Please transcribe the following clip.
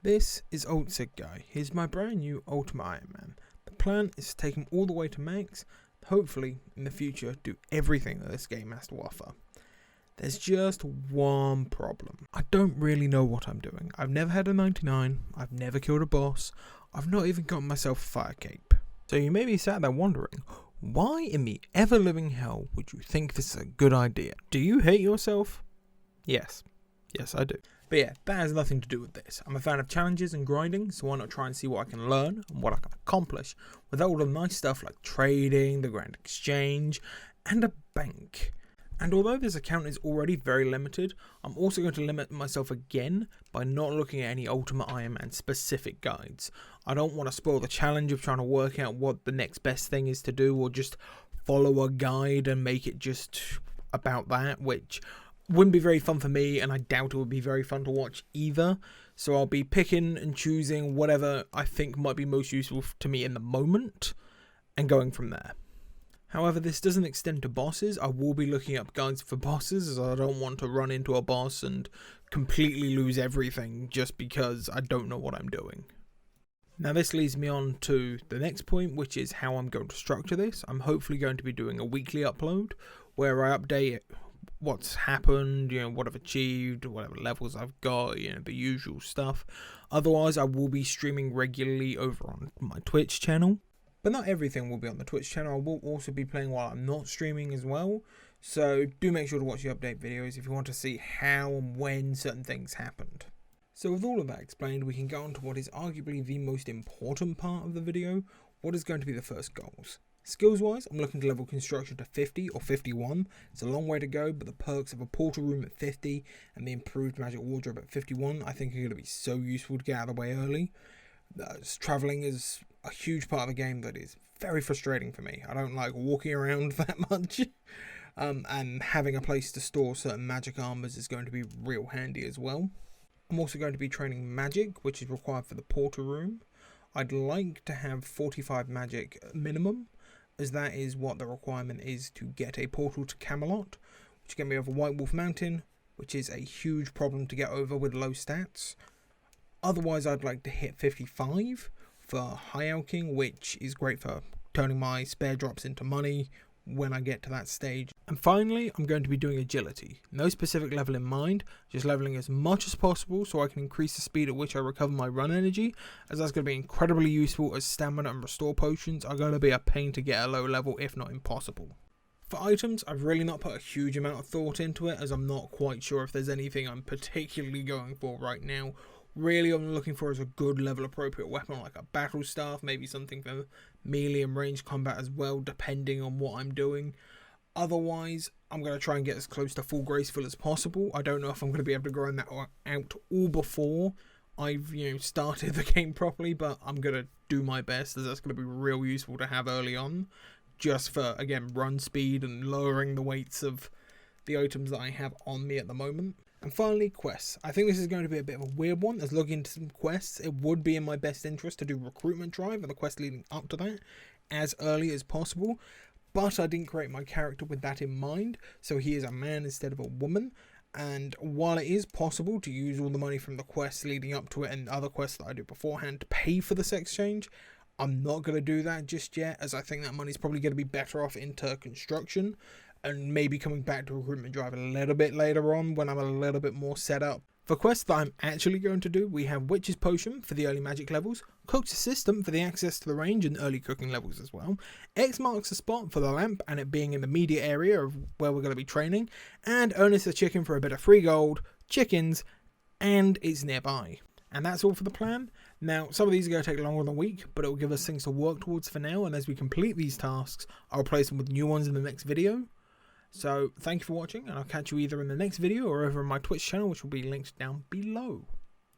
This is ThatSidGuy. Here's my brand new Ultimate Ironman. The plan is to take him all the way to max, hopefully in the future do everything that this game has to offer. There's just one problem. I don't really know what I'm doing. I've never had a 99, I've never killed a boss, I've not even gotten myself a fire cape. So you may be sat there wondering, why in the ever-living hell would you think this is a good idea? Do you hate yourself? Yes, I do. But yeah, that has nothing to do with this. I'm a fan of challenges and grinding, so why not try and see what I can learn and what I can accomplish without all the nice stuff like trading, the grand exchange, and a bank. And although this account is already very limited, I'm also going to limit myself again by not looking at any Ultimate Ironman specific guides. I don't want to spoil the challenge of trying to work out what the next best thing is to do, or just follow a guide and make it just about that, which wouldn't be very fun for me, and I doubt it would be very fun to watch either. So I'll be picking and choosing whatever I think might be most useful to me in the moment and going from there. However, this doesn't extend to bosses. I will be looking up guides for bosses, as I don't want to run into a boss and completely lose everything just because I don't know what I'm doing. Now this leads me on to the next point, which is how I'm going to structure this. I'm hopefully going to be doing a weekly upload where I update what's happened, what I've achieved, whatever levels I've got, the usual stuff. Otherwise, I will be streaming regularly over on my Twitch channel. But not everything will be on the Twitch channel. I will also be playing while I'm not streaming as well. So do make sure to watch the update videos if you want to see how and when certain things happened. So with all of that explained, we can go on to what is arguably the most important part of the video. What is going to be the first goals? Skills wise, I'm looking to level construction to 50 or 51. It's a long way to go, but the perks of a portal room at 50 and the improved magic wardrobe at 51 I think are going to be so useful to get out of the way early. Travelling is a huge part of the game that is very frustrating for me. I don't like walking around that much. And having a place to store certain magic armors is going to be real handy as well. I'm also going to be training magic, which is required for the portal room. I'd like to have 45 magic minimum, as that is what the requirement is to get a portal to Camelot, which can be over White Wolf Mountain, which is a huge problem to get over with low stats. Otherwise, I'd like to hit 55 for High Alking, which is great for turning my spare drops into money when I get to that stage. And finally, I'm going to be doing agility. No specific level in mind, just leveling as much as possible so I can increase the speed at which I recover my run energy, as that's going to be incredibly useful, as stamina and restore potions are going to be a pain to get at a low level, if not impossible. For items, I've really not put a huge amount of thought into it, as I'm not quite sure if there's anything I'm particularly going for right now. Really, I'm looking for is a good level appropriate weapon like a battle staff, maybe something for melee and range combat as well, depending on what I'm doing. Otherwise, I'm going to try and get as close to full graceful as possible. I don't know if I'm going to be able to grind that out all before I've started the game properly, but I'm going to do my best, as that's going to be real useful to have early on, just for, again, run speed and lowering the weights of the items that I have on me at the moment. And finally, quests. I think this is going to be a bit of a weird one, as looking into some quests, it would be in my best interest to do recruitment drive and the quest leading up to that as early as possible, but I didn't create my character with that in mind, so he is a man instead of a woman. And while it is possible to use all the money from the quests leading up to it and other quests that I do beforehand to pay for the sex change, I'm not going to do that just yet, as I think that money's probably going to be better off into construction and maybe coming back to recruitment drive a little bit later on when I'm a little bit more set up. For quests that I'm actually going to do, we have Witch's Potion for the early magic levels, Cook's Assistant for the access to the range and early cooking levels as well, X marks the spot for the lamp and it being in the immediate area of where we're going to be training, and Ernest the Chicken for a bit of free gold, chickens, and it's nearby. And that's all for the plan. Now, some of these are going to take longer than a week, but it will give us things to work towards for now, and as we complete these tasks, I'll replace them with new ones in the next video. So, thank you for watching, and I'll catch you either in the next video or over on my Twitch channel, which will be linked down below.